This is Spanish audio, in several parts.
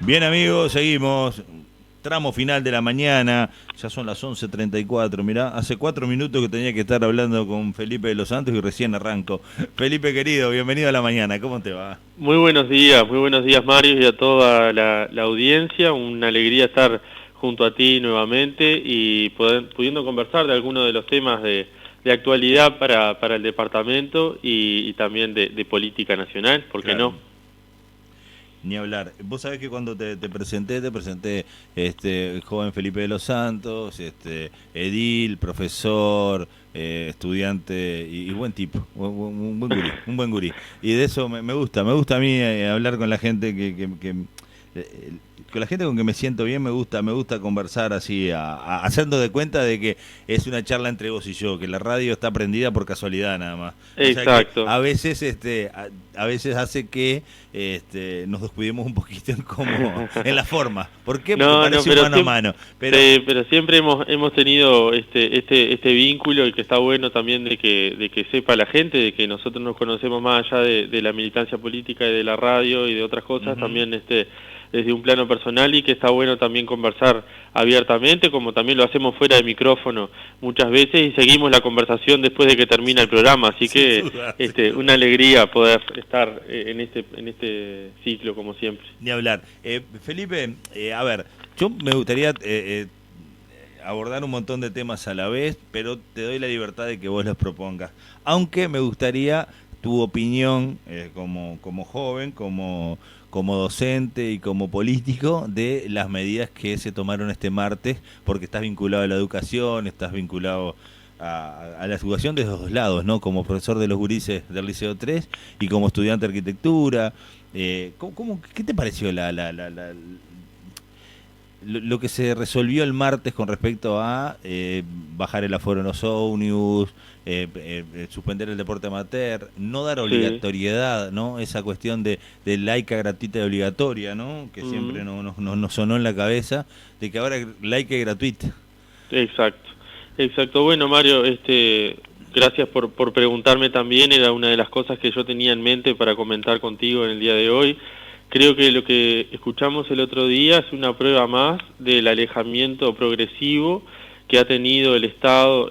Bien amigos, seguimos. Tramo final de la mañana, ya son las 11:34, mirá, hace 4 minutos que tenía que estar hablando con Felipe de los Santos y recién arranco. Felipe querido, bienvenido a la mañana, ¿cómo te va? Muy buenos días Mario y a toda la audiencia, una alegría estar junto a ti nuevamente y pudiendo conversar de algunos de los temas de actualidad para el departamento y también de política nacional, ¿por qué Claro, no? ni hablar. Vos sabés que cuando te presenté el joven Felipe de los Santos, edil, profesor, estudiante y buen tipo, un buen gurí. Y de eso me gusta a mí hablar con la gente eh, con la gente con que me siento bien, me gusta conversar así, haciendo de cuenta de que es una charla entre vos y yo, que la radio está prendida por casualidad nada más. O sea que Exacto. a veces, a veces hace que nos descuidemos un poquito en cómo, en la forma. ¿Por qué? Porque No, parece un mano a mano. Pero sí, pero siempre hemos tenido este vínculo y que está bueno también de que sepa la gente, de que nosotros nos conocemos más allá de la militancia política y de la radio y de otras cosas, ujú. también desde un plano personal y que está bueno también conversar abiertamente, como también lo hacemos fuera de micrófono muchas veces y seguimos la conversación después de que termina el programa, así Sin que duda. una alegría poder estar en este ciclo como siempre. Ni hablar. Felipe, a ver, yo me gustaría abordar un montón de temas a la vez, pero te doy la libertad de que vos los propongas. Aunque me gustaría tu opinión como joven, como docente y como político de las medidas que se tomaron este martes, porque estás vinculado a la educación, estás vinculado a la educación de los dos lados, ¿no? Como profesor de los gurises del Liceo 3 y como estudiante de arquitectura. ¿Qué te pareció lo que se resolvió el martes con respecto a bajar el aforo en los ómnibus, suspender el deporte amateur, no dar Sí. obligatoriedad, ¿no? Esa cuestión de laica gratuita y obligatoria, ¿no? Que siempre Mm. nos sonó en la cabeza, de que ahora laica y gratuita. Exacto, exacto. Bueno, Mario, gracias por preguntarme también. Era una de las cosas que yo tenía en mente para comentar contigo en el día de hoy. Creo que lo que escuchamos el otro día es una prueba más del alejamiento progresivo que ha tenido el Estado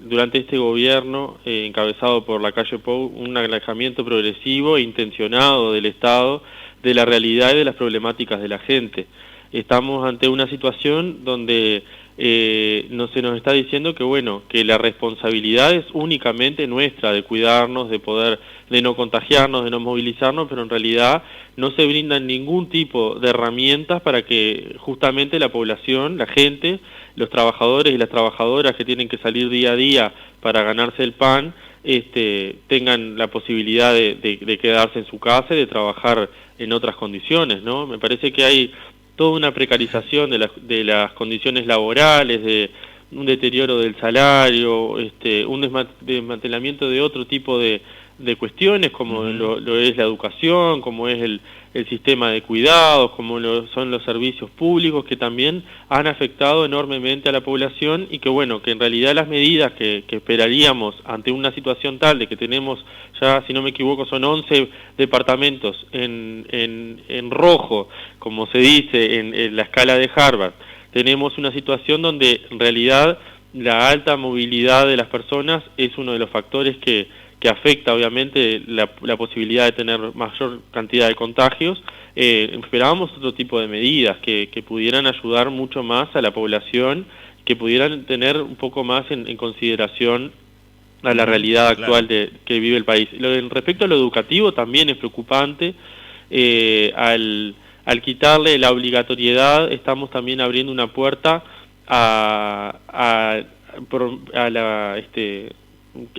durante este gobierno encabezado por Lacalle Pou, un alejamiento progresivo e intencionado del Estado de la realidad y de las problemáticas de la gente. Estamos ante una situación donde no se nos está diciendo que bueno, que la responsabilidad es únicamente nuestra de cuidarnos, de no contagiarnos, de no movilizarnos, pero en realidad no se brindan ningún tipo de herramientas para que justamente la población, la gente, los trabajadores y las trabajadoras que tienen que salir día a día para ganarse el pan, tengan la posibilidad de quedarse en su casa y de trabajar en otras condiciones, ¿no? Me parece que hay toda una precarización de las condiciones laborales, de un deterioro del salario, un desmantelamiento de otro tipo de cuestiones como Ujú. lo es la educación, como es el sistema de cuidados, como son los servicios públicos que también han afectado enormemente a la población y que bueno, que en realidad las medidas que esperaríamos ante una situación tal de que tenemos ya, si no me equivoco, son 11 departamentos en rojo, como se dice en la escala de Harvard, tenemos una situación donde en realidad la alta movilidad de las personas es uno de los factores que afecta obviamente la posibilidad de tener mayor cantidad de contagios. Esperábamos otro tipo de medidas que pudieran ayudar mucho más a la población, que pudieran tener un poco más en consideración a la Ujú. realidad Claro. actual que vive el país. Respecto a lo educativo también es preocupante. Al quitarle la obligatoriedad estamos también abriendo una puerta a, a, a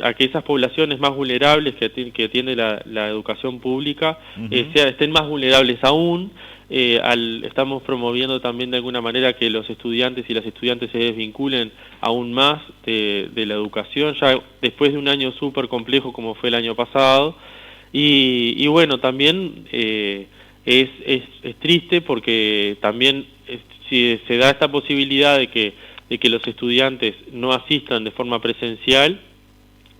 a que esas poblaciones más vulnerables que tiene la educación pública Ujú. estén más vulnerables aún. Estamos promoviendo también de alguna manera que los estudiantes y las estudiantes se desvinculen aún más de la educación, ya después de un año súper complejo como fue el año pasado. Y bueno, también es triste porque también si se da esta posibilidad de que los estudiantes no asistan de forma presencial,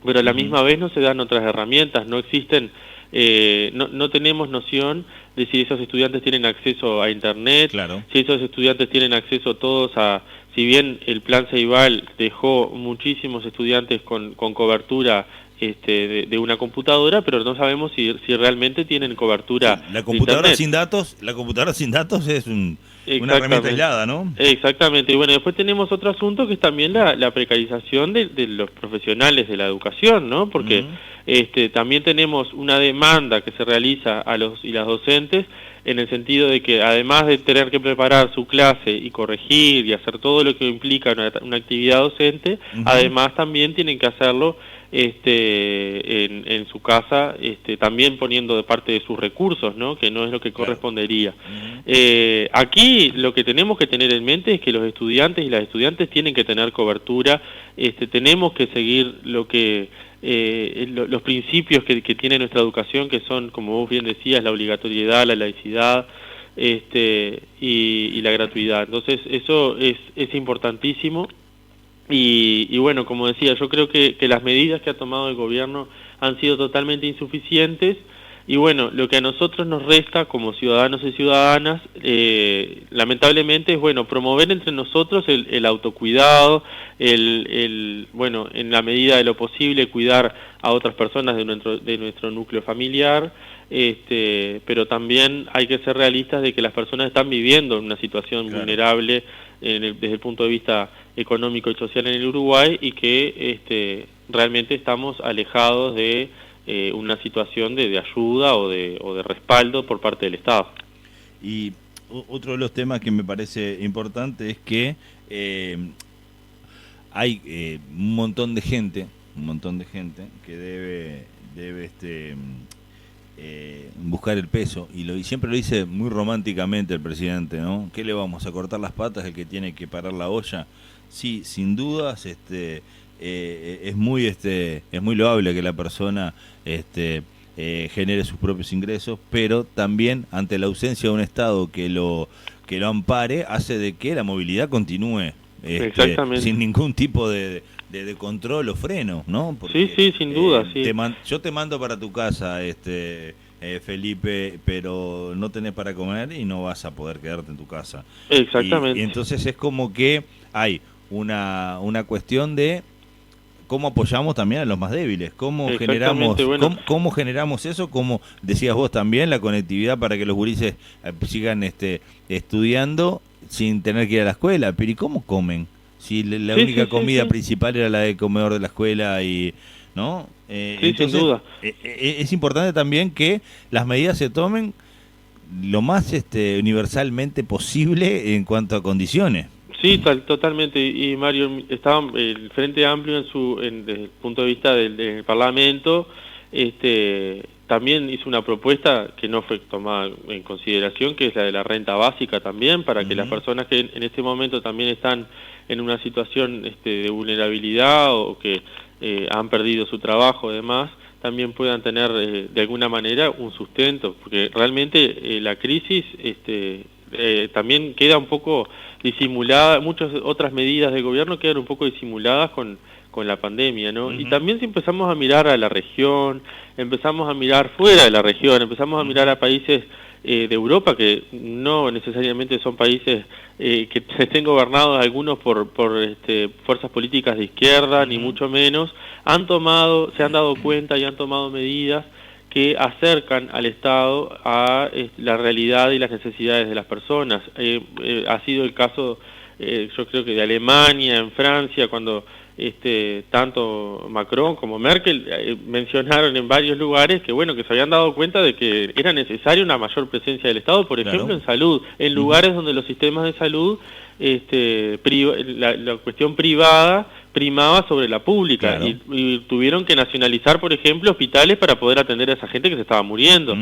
pero a la Ujú. misma vez no se dan otras herramientas, no existen no tenemos noción de si esos estudiantes tienen acceso a internet, Claro. si esos estudiantes tienen acceso todos a, si bien el plan Ceibal dejó muchísimos estudiantes con cobertura de una computadora, pero no sabemos si realmente tienen cobertura Sí, la computadora de internet. sin datos es una herramienta aislada, ¿no? Exactamente. Y bueno, después tenemos otro asunto que es también la precarización de los profesionales de la educación, ¿no? Porque también tenemos una demanda que se realiza a los y las docentes en el sentido de que además de tener que preparar su clase y corregir y hacer todo lo que implica una actividad docente, además también tienen que hacerlo en su casa, también poniendo de parte de sus recursos, ¿no? Que no es lo que correspondería. Aquí lo que tenemos que tener en mente es que los estudiantes y las estudiantes tienen que tener cobertura, tenemos que seguir lo que los principios que tiene nuestra educación, que son, como vos bien decías, la obligatoriedad, la laicidad, y la gratuidad. Entonces eso es importantísimo. Y bueno, como decía, yo creo que las medidas que ha tomado el gobierno han sido totalmente insuficientes, y bueno, lo que a nosotros nos resta como ciudadanos y ciudadanas, lamentablemente, es bueno, promover entre nosotros el autocuidado, bueno, en la medida de lo posible, cuidar a otras personas de nuestro núcleo familiar, pero también hay que ser realistas de que las personas están viviendo en una situación vulnerable desde el punto de vista económico y social en el Uruguay, y que realmente estamos alejados de una situación de ayuda o de respaldo por parte del Estado. Y otro de los temas que me parece importante es que hay un montón de gente que debe buscar el peso, y siempre lo dice muy románticamente el presidente, ¿no? ¿Qué le vamos a cortar las patas el que tiene que parar la olla? Sí, sin dudas, es muy loable que la persona genere sus propios ingresos, pero también ante la ausencia de un Estado que lo ampare, hace de que la movilidad continúe sin ningún tipo de control o freno, ¿no? Porque, sí, sin duda, sí. Yo te mando para tu casa, Felipe, pero no tenés para comer y no vas a poder quedarte en tu casa. Exactamente. Y entonces es como que hay una cuestión de cómo apoyamos también a los más débiles, cómo generamos eso, como decías vos también, la conectividad para que los gurises sigan estudiando sin tener que ir a la escuela. Pero ¿y cómo comen? Si la única comida principal era la del comedor de la escuela, y ¿no? Entonces, sin duda. Es importante también que las medidas se tomen lo más universalmente posible en cuanto a condiciones. Sí, totalmente. Y Mario, estaba el Frente Amplio desde el punto de vista del Parlamento, también hizo una propuesta que no fue tomada en consideración, que es la de la renta básica también, para que las personas que en este momento también están en una situación de vulnerabilidad, o que han perdido su trabajo y demás, también puedan tener de alguna manera un sustento, porque realmente la crisis también queda un poco disimulada, muchas otras medidas del gobierno quedan un poco disimuladas con la pandemia, ¿no? Y también si empezamos a mirar a la región, empezamos a mirar fuera de la región, empezamos a mirar a países de Europa, que no necesariamente son países que estén gobernados algunos por fuerzas políticas de izquierda, ni mucho menos, se han dado cuenta y han tomado medidas que acercan al Estado a la realidad y las necesidades de las personas. Ha sido el caso, yo creo que de Alemania, en Francia, cuando tanto Macron como Merkel mencionaron en varios lugares que bueno, que se habían dado cuenta de que era necesaria una mayor presencia del Estado, por ejemplo en salud, en lugares donde los sistemas de salud, la cuestión privada primaba sobre la pública, y tuvieron que nacionalizar, por ejemplo, hospitales para poder atender a esa gente que se estaba muriendo.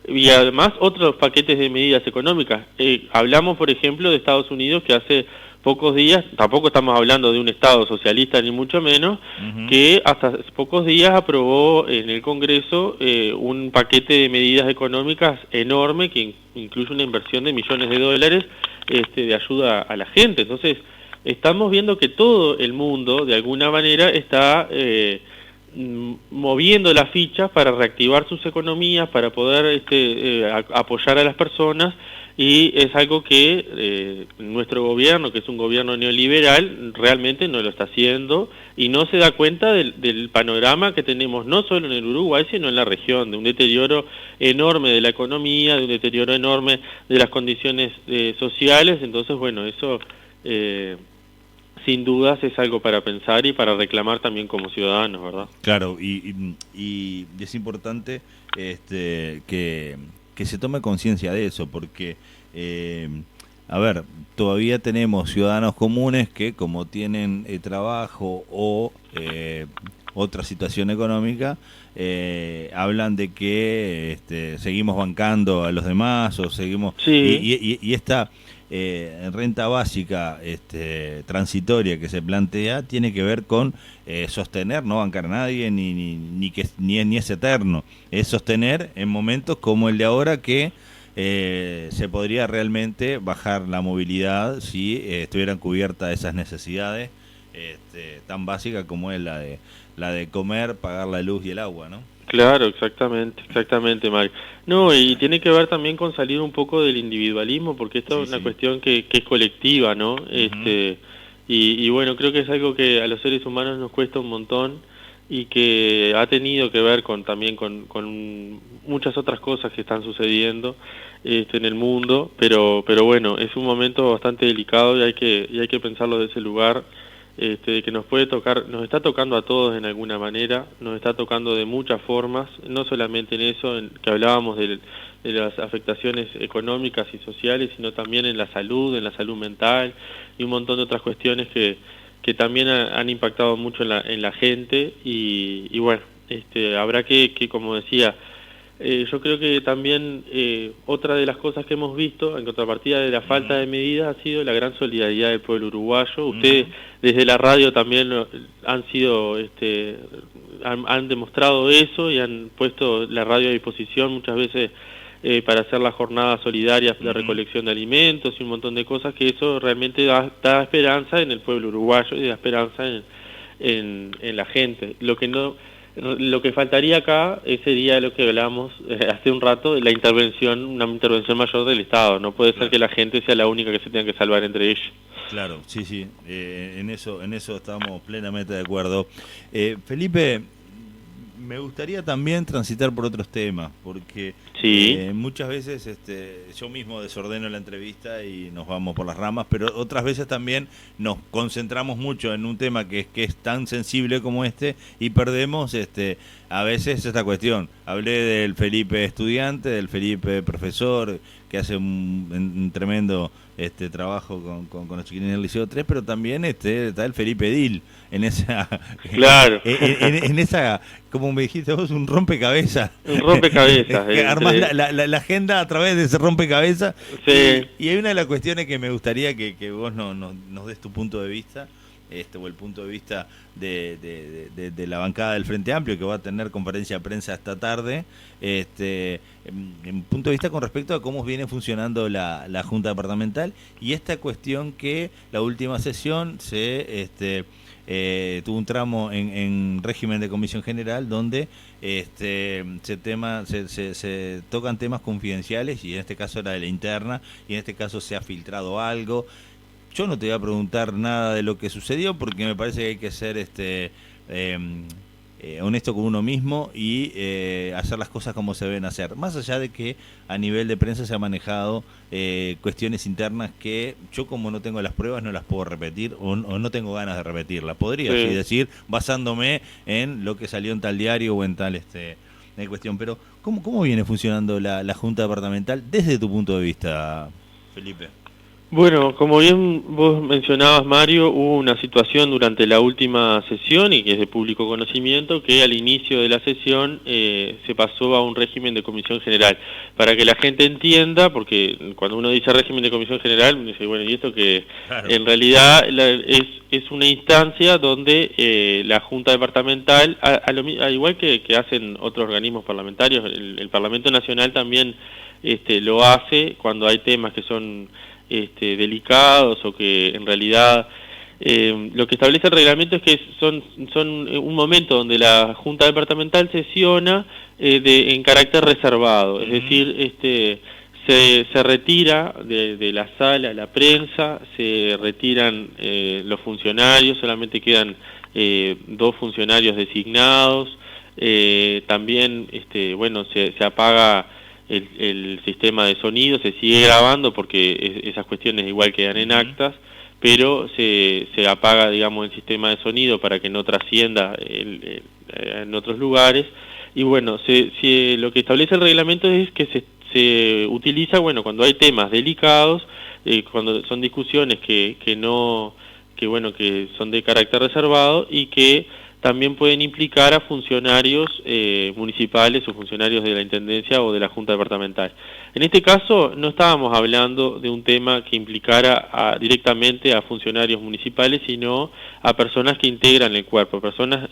Y además otros paquetes de medidas económicas. Hablamos, por ejemplo, de Estados Unidos, que hace pocos días, tampoco estamos hablando de un Estado socialista ni mucho menos, que hasta pocos días aprobó en el Congreso un paquete de medidas económicas enorme que incluye una inversión de millones de dólares de ayuda a la gente. Entonces, estamos viendo que todo el mundo, de alguna manera, está moviendo las fichas para reactivar sus economías, para poder apoyar a las personas, y es algo que nuestro gobierno, que es un gobierno neoliberal, realmente no lo está haciendo y no se da cuenta del panorama que tenemos no solo en el Uruguay, sino en la región, de un deterioro enorme de la economía, de un deterioro enorme de las condiciones sociales. Entonces, bueno, eso sin dudas es algo para pensar y para reclamar también como ciudadanos, ¿verdad? Claro, y es importante que se tome conciencia de eso, porque, a ver, todavía tenemos ciudadanos comunes que, como tienen trabajo o otra situación económica, hablan de que seguimos bancando a los demás o seguimos... Sí. Y esta renta básica transitoria que se plantea tiene que ver con sostener, no bancar a nadie, ni es eterno, es sostener en momentos como el de ahora que se podría realmente bajar la movilidad si estuvieran cubiertas esas necesidades tan básicas como es la de comer, pagar la luz y el agua, ¿no? Claro, exactamente, Mario. No, y tiene que ver también con salir un poco del individualismo, porque esto es una cuestión que es colectiva, ¿no? Y bueno, creo que es algo que a los seres humanos nos cuesta un montón y que ha tenido que ver también con muchas otras cosas que están sucediendo en el mundo, pero bueno, es un momento bastante delicado y hay que pensarlo de ese lugar. Que nos puede tocar, nos está tocando a todos en alguna manera, nos está tocando de muchas formas, no solamente en eso, que hablábamos de las afectaciones económicas y sociales, sino también en la salud mental y un montón de otras cuestiones que también han impactado mucho en la gente y bueno, habrá que, como decía, yo creo que también otra de las cosas que hemos visto, en contrapartida de la falta de medidas, ha sido la gran solidaridad del pueblo uruguayo. Ustedes desde la radio también han sido, han demostrado eso y han puesto la radio a disposición muchas veces para hacer las jornadas solidarias de recolección de alimentos y un montón de cosas, que eso realmente da esperanza en el pueblo uruguayo y da esperanza en la gente. Lo que faltaría acá sería lo que hablábamos hace un rato, una intervención mayor del Estado. No puede ser que la gente sea la única que se tenga que salvar entre ellos. Claro, sí, en eso estamos plenamente de acuerdo. Felipe, me gustaría también transitar por otros temas, porque muchas veces yo mismo desordeno la entrevista y nos vamos por las ramas, pero otras veces también nos concentramos mucho en un tema que es tan sensible como y perdemos a veces esta cuestión. Hablé del Felipe estudiante, del Felipe profesor, que hace un tremendo trabajo con los chiquilines del Liceo 3, pero también está el Felipe Edil en esa... Claro. en esa, como me dijiste vos, un rompecabezas. Un rompecabezas. Armás la agenda a través de ese rompecabezas. Sí. Y hay una de las cuestiones que me gustaría que vos nos des tu punto de vista, o el punto de vista de la bancada del Frente Amplio, que va a tener conferencia de prensa esta tarde, en punto de vista con respecto a cómo viene funcionando la Junta Departamental y esta cuestión que la última sesión tuvo un tramo en régimen de comisión general donde se tocan temas confidenciales, y en este caso era de la interna, y en este caso se ha filtrado algo. Yo no te voy a preguntar nada de lo que sucedió porque me parece que hay que ser honesto con uno mismo y hacer las cosas como se deben hacer. Más allá de que a nivel de prensa se ha manejado cuestiones internas que yo, como no tengo las pruebas, no las puedo repetir o no tengo ganas de repetirlas. Podría así decir, basándome en lo que salió en tal diario o en tal cuestión. Pero ¿cómo viene funcionando la Junta Departamental desde tu punto de vista, Felipe? Bueno, como bien vos mencionabas, Mario, hubo una situación durante la última sesión, y que es de público conocimiento, que al inicio de la sesión se pasó a un régimen de comisión general. Para que la gente entienda, porque cuando uno dice régimen de comisión general, uno dice, bueno, ¿y esto qué? Claro. En realidad es una instancia donde la Junta Departamental, al igual que hacen otros organismos parlamentarios, el Parlamento Nacional también lo hace cuando hay temas que son delicados o que en realidad lo que establece el reglamento es que son un momento donde la Junta Departamental sesiona en carácter reservado, es decir, se retira de la sala la prensa, se retiran los funcionarios, solamente quedan 2 funcionarios designados, también bueno, se apaga el sistema de sonido, se sigue grabando porque esas cuestiones igual quedan en actas, pero se apaga, digamos, el sistema de sonido para que no trascienda en otros lugares. Y bueno, lo que establece el reglamento es que se utiliza, bueno, cuando hay temas delicados, cuando son discusiones que son de carácter reservado y que también pueden implicar a funcionarios municipales o funcionarios de la Intendencia o de la Junta Departamental. En este caso no estábamos hablando de un tema que implicara directamente a funcionarios municipales, sino a personas que integran el cuerpo, personas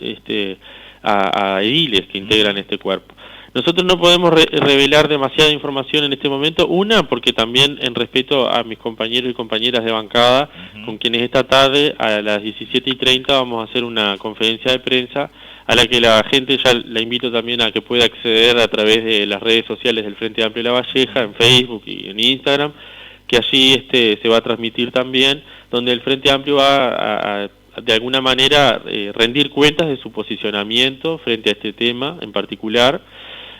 a ediles que integran este cuerpo. Nosotros no podemos revelar demasiada información en este momento, porque también en respeto a mis compañeros y compañeras de bancada, con quienes esta tarde a las 17:30 vamos a hacer una conferencia de prensa a la que la gente ya la invito también a que pueda acceder a través de las redes sociales del Frente Amplio de La Valleja, en Facebook y en Instagram, que allí se va a transmitir también, donde el Frente Amplio va a de alguna manera rendir cuentas de su posicionamiento frente a este tema en particular.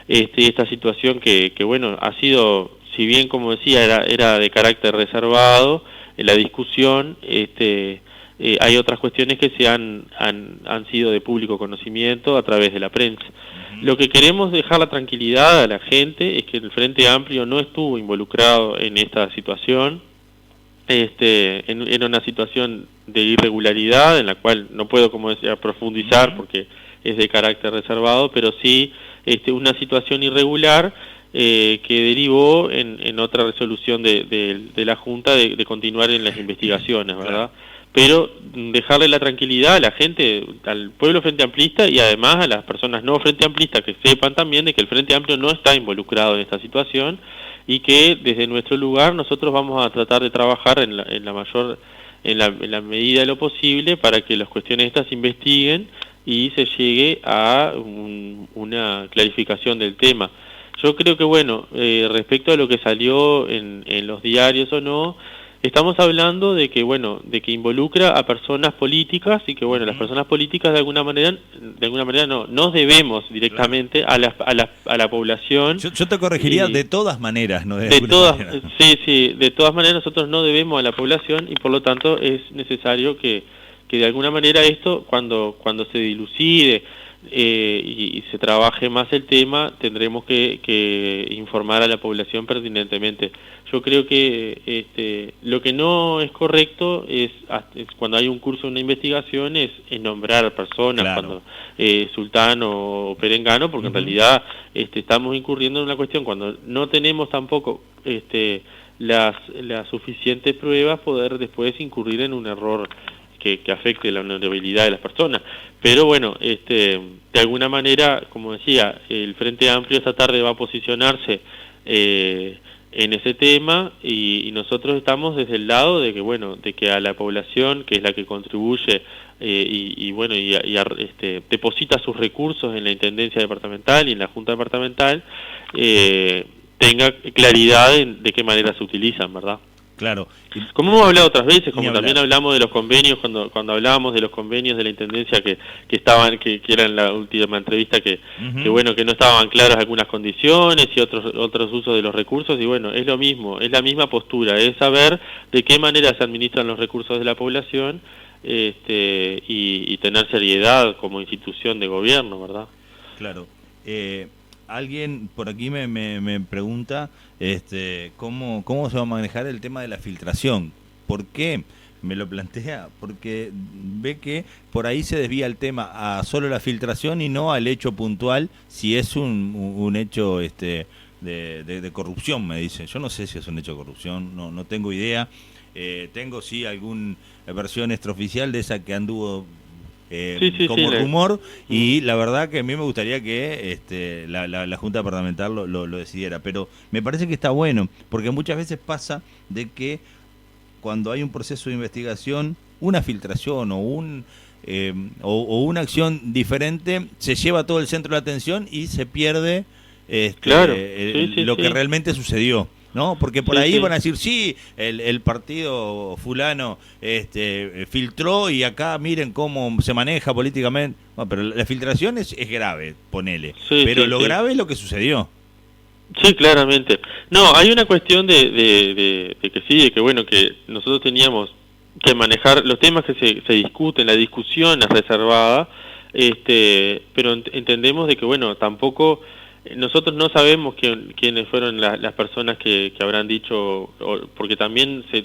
Esta situación que bueno, ha sido, si bien como decía era de carácter reservado, en la discusión, hay otras cuestiones que han sido de público conocimiento a través de la prensa. Lo que queremos dejar la tranquilidad a la gente es que el Frente Amplio no estuvo involucrado en esta situación. Era una situación de irregularidad en la cual no puedo, como decía, profundizar porque es de carácter reservado, pero sí una situación irregular que derivó en otra resolución de la Junta de continuar en las investigaciones, ¿verdad? Pero dejarle la tranquilidad a la gente, al pueblo Frente Amplista y además a las personas no Frente Amplistas que sepan también de que el Frente Amplio no está involucrado en esta situación y que desde nuestro lugar nosotros vamos a tratar de trabajar en la medida de lo posible para que las cuestiones estas se investiguen y se llegue a una clarificación del tema. Yo creo que, bueno, respecto a lo que salió en los diarios o no, estamos hablando de que, bueno, de que involucra a personas políticas y que, bueno, las personas políticas de alguna manera no, nos debemos directamente a la población. Yo te corregiría de todas maneras, ¿no? Sí, de todas maneras nosotros no debemos a la población y por lo tanto es necesario que de alguna manera esto, cuando se dilucide y se trabaje más el tema, tendremos que informar a la población pertinentemente. Yo creo que lo que no es correcto es cuando hay un curso, una investigación, es nombrar personas, claro, cuando Sultán o Perengano, porque en realidad estamos incurriendo en una cuestión cuando no tenemos tampoco las suficientes pruebas, poder después incurrir en un error que afecte la honorabilidad de las personas. Pero bueno, de alguna manera, como decía, el Frente Amplio esta tarde va a posicionarse en ese tema y nosotros estamos desde el lado de que, bueno, de que a la población, que es la que contribuye deposita sus recursos en la Intendencia Departamental y en la Junta Departamental, tenga claridad de qué manera se utilizan, ¿verdad? Claro. Como hemos hablado otras veces, como también hablamos de los convenios, cuando hablábamos de los convenios de la Intendencia que era en la última entrevista, que bueno, que no estaban claras algunas condiciones y otros usos de los recursos, y bueno, es lo mismo, es la misma postura, es saber de qué manera se administran los recursos de la población y tener seriedad como institución de gobierno, ¿verdad? Claro. Alguien por aquí me pregunta cómo se va a manejar el tema de la filtración. ¿Por qué me lo plantea? Porque ve que por ahí se desvía el tema a solo la filtración y no al hecho puntual, si es un hecho de corrupción, me dice. Yo no sé si es un hecho de corrupción, no tengo idea. Tengo sí alguna versión extraoficial de esa que anduvo como rumor, y la verdad que a mí me gustaría que la Junta Departamental lo decidiera, pero me parece que está bueno, porque muchas veces pasa de que cuando hay un proceso de investigación una filtración o o una acción diferente se lleva todo el centro de la atención y se pierde Claro, lo que realmente sucedió, ¿no? Porque por ahí sí. van a decir, sí, el partido fulano filtró y acá miren cómo se maneja políticamente. Bueno, pero la filtración es grave, ponele. Pero lo grave es lo que sucedió. Sí, claramente. No, hay una cuestión de que sí, de que bueno, que nosotros teníamos que manejar los temas que se discuten, la discusión es reservada, pero entendemos de que bueno, tampoco nosotros no sabemos quiénes fueron las personas que habrán dicho, porque también se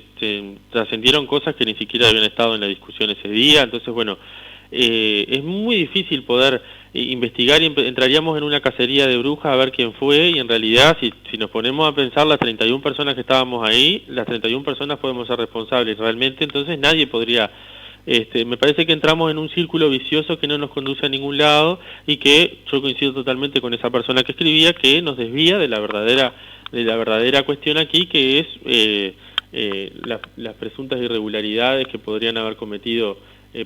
trascendieron cosas que ni siquiera habían estado en la discusión ese día, entonces bueno, es muy difícil poder investigar y entraríamos en una cacería de brujas a ver quién fue, y en realidad si nos ponemos a pensar las 31 personas que estábamos ahí, las 31 personas podemos ser responsables realmente, entonces nadie podría, me parece que entramos en un círculo vicioso que no nos conduce a ningún lado y que yo coincido totalmente con esa persona que escribía, que nos desvía de la verdadera cuestión aquí, que es las presuntas irregularidades que podrían haber cometido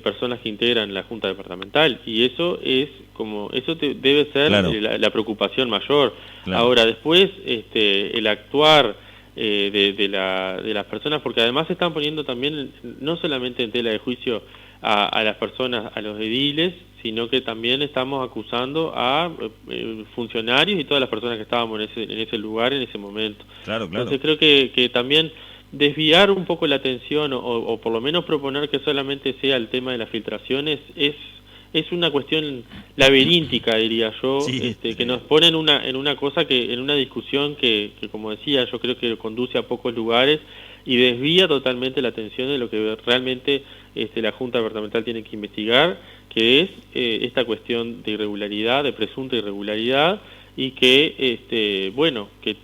personas que integran la Junta Departamental, y eso debe ser claro. la preocupación mayor. Claro. Ahora, después, el actuar de las personas, porque además se están poniendo también, no solamente en tela de juicio a las personas, a los ediles, sino que también estamos acusando a funcionarios y todas las personas que estábamos en ese lugar, en ese momento. Claro. Entonces creo que también desviar un poco la atención o por lo menos proponer que solamente sea el tema de las filtraciones es una cuestión laberíntica, diría yo, que nos pone en una cosa en una discusión que como decía, yo creo que conduce a pocos lugares y desvía totalmente la atención de lo que realmente la Junta Departamental tiene que investigar, que es esta cuestión de irregularidad, de presunta irregularidad, y que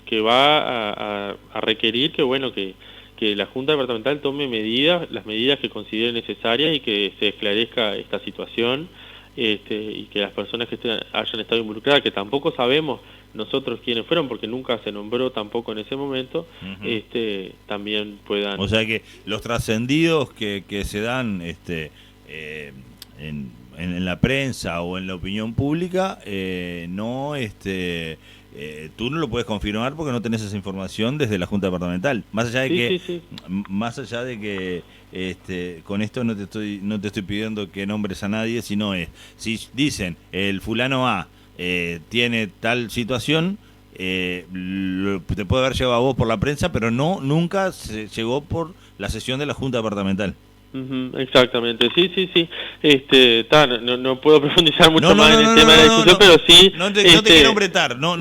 que va a requerir que la Junta Departamental tome las medidas que considere necesarias y que se esclarezca esta situación, y que las personas que hayan estado involucradas, que tampoco sabemos nosotros quiénes fueron porque nunca se nombró tampoco en ese momento, también puedan... O sea que los trascendidos que se dan en la prensa o en la opinión pública, tú no lo puedes confirmar porque no tenés esa información desde la Junta Departamental. Más allá de que con esto no te estoy pidiendo que nombres a nadie, sino si dicen el fulano A tiene tal situación, te puede haber llegado a vos por la prensa, pero nunca se llegó por la sesión de la Junta Departamental. Exactamente, sí. No puedo profundizar mucho más en el tema de la discusión, pero sí... No te quiero bretar, no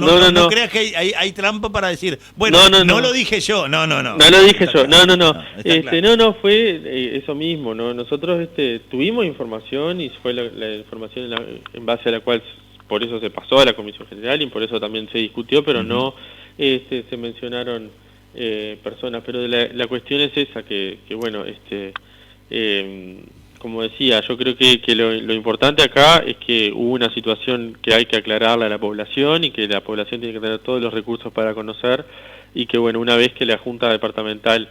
creas que hay trampa para decir, bueno, no lo dije yo, no. No lo dije yo, no. Fue eso mismo, ¿no? Nosotros tuvimos información y fue la información en base a la cual, por eso se pasó a la Comisión General y por eso también se discutió, pero no se mencionaron personas, pero la cuestión es esa, que bueno, como decía, yo creo que lo importante acá es que hubo una situación que hay que aclararle a la población y que la población tiene que tener todos los recursos para conocer, y que bueno, una vez que la Junta Departamental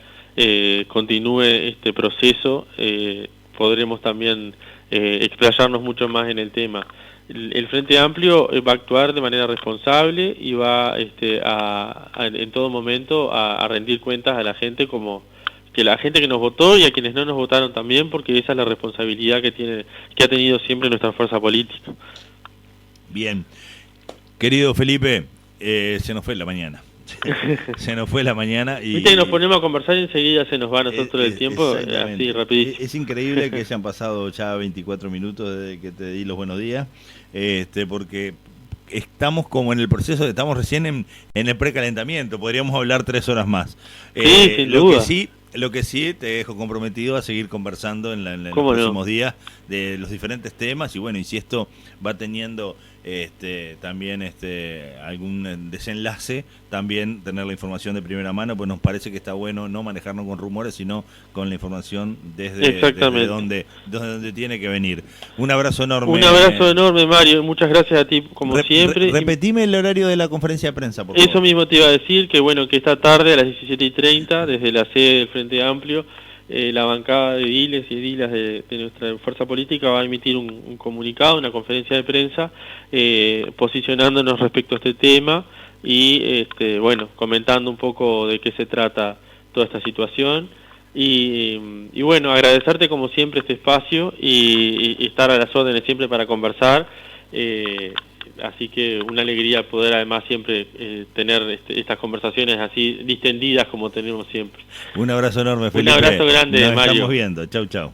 continúe este proceso, podremos también explayarnos mucho más en el tema. El Frente Amplio va a actuar de manera responsable y va en todo momento a rendir cuentas a la gente, como que la gente que nos votó y a quienes no nos votaron también, porque esa es la responsabilidad que ha tenido siempre nuestra fuerza política. Bien, querido Felipe, se nos fue la mañana. Se nos fue la mañana y... Viste que nos ponemos a conversar y enseguida se nos va a nosotros el tiempo, así rapidísimo. Es increíble que hayan pasado ya 24 minutos desde que te di los buenos días, porque estamos como en el proceso, estamos recién en el precalentamiento, podríamos hablar 3 horas más. Sin duda. Lo que sí te dejo comprometido a seguir conversando en los próximos días de los diferentes temas, y bueno, y si esto va teniendo también algún desenlace, también tener la información de primera mano, pues nos parece que está bueno no manejarnos con rumores, sino con la información desde donde tiene que venir. Un abrazo enorme. Un abrazo enorme, Mario, muchas gracias a ti como siempre. Repetime el horario de la conferencia de prensa, por favor. Eso mismo te iba a decir, que bueno, que esta tarde a las 17:30 desde la sede del Frente Amplio la bancada de ediles y edilas de nuestra fuerza política va a emitir un comunicado, una conferencia de prensa, posicionándonos respecto a este tema y bueno, comentando un poco de qué se trata toda esta situación. Y bueno, agradecerte como siempre este espacio y estar a las órdenes siempre para conversar. Así que una alegría poder además siempre tener estas conversaciones así distendidas como tenemos siempre. Un abrazo enorme, Felipe. Un abrazo grande, Nos Mario. estamos viendo. Chau, chau.